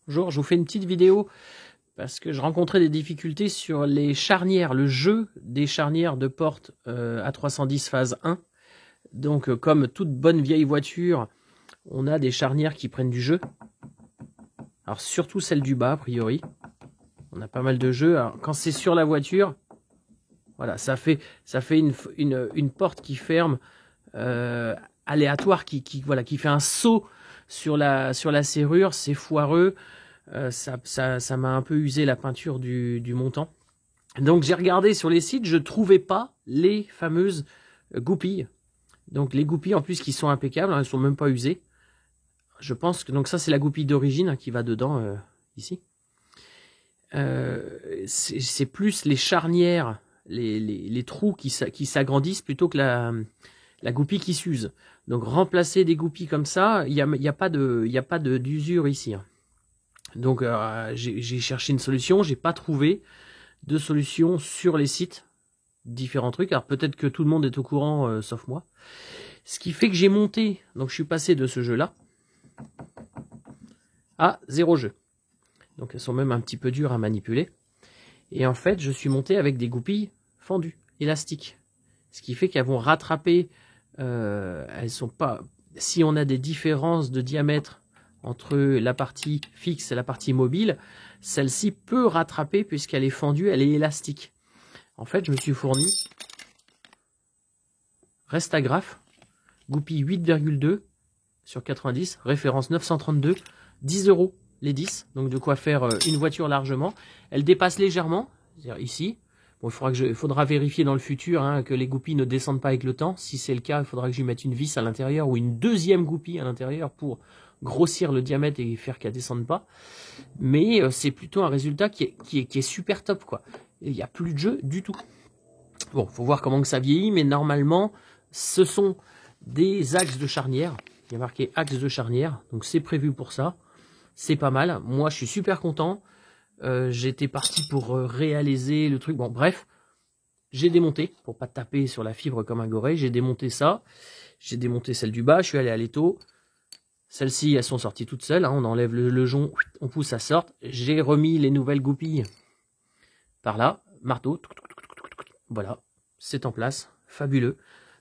Bonjour, je vous fais une petite vidéo parce que je rencontrais des difficultés sur les charnières, le jeu des charnières de porte A310 phase 1. Donc comme toute bonne vieille voiture, on a des charnières qui prennent du jeu. Alors surtout celle du bas a priori. On a pas mal de jeux. Alors, quand c'est sur la voiture, voilà, ça fait une porte qui ferme aléatoire, qui fait un saut sur la serrure, c'est foireux. Ça m'a un peu usé la peinture du montant. Donc j'ai regardé sur les sites, je trouvais pas les fameuses goupilles. Donc les goupilles en plus qui sont impeccables, elles sont même pas usées. Je pense que donc ça c'est la goupille d'origine qui va dedans ici. C'est plus les charnières, les trous qui s'agrandissent plutôt que la goupille qui s'use. Donc remplacer des goupilles comme ça, il y a pas d'usure ici. Donc j'ai cherché une solution, j'ai pas trouvé de solution sur les sites, différents trucs. Alors peut-être que tout le monde est au courant sauf moi. Ce qui fait que j'ai monté, donc je suis passé de ce jeu-là à 0 jeu. Donc elles sont même un petit peu dures à manipuler. Et en fait, je suis monté avec des goupilles fendues, élastiques. Ce qui fait qu'elles vont rattraper, elles sont pas. Si on a des différences de diamètre entre la partie fixe et la partie mobile, celle-ci peut rattraper puisqu'elle est fendue, elle est élastique. En fait, je me suis fourni Restagraph, goupille 8,2 sur 90, référence 932, 10 € les 10, donc de quoi faire une voiture largement. Elle dépasse légèrement, c'est-à-dire ici. Bon, il faudra vérifier dans le futur que les goupilles ne descendent pas avec le temps. Si c'est le cas, il faudra que j'y mette une vis à l'intérieur ou une deuxième goupille à l'intérieur pour grossir le diamètre et faire qu'elle ne descende pas. Mais c'est plutôt un résultat qui est super top, quoi. Il n'y a plus de jeu du tout. Bon, faut voir comment que ça vieillit, mais normalement, ce sont des axes de charnière. Il y a marqué axe de charnière, donc c'est prévu pour ça. C'est pas mal. Moi, je suis super content. J'étais parti pour réaliser le truc. Bon, bref, j'ai démonté pour pas taper sur la fibre comme un goré. J'ai démonté ça. J'ai démonté celle du bas. Je suis allé à l'étau. Celles-ci, elles sont sorties toutes seules. On enlève le jonc, on pousse, ça sort. J'ai remis les nouvelles goupilles par là. Marteau. Voilà, c'est en place. Fabuleux.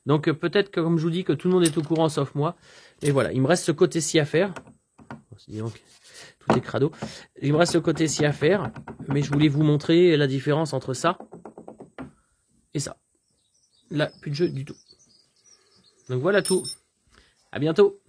Donc peut-être que, comme je vous dis, que tout le monde est au courant sauf moi. Et voilà, il me reste ce côté-ci à faire. Donc, tout est crado. Il me reste ce côté-ci à faire, mais je voulais vous montrer la différence entre ça et ça. Là, plus de jeu du tout. Donc voilà tout. À bientôt.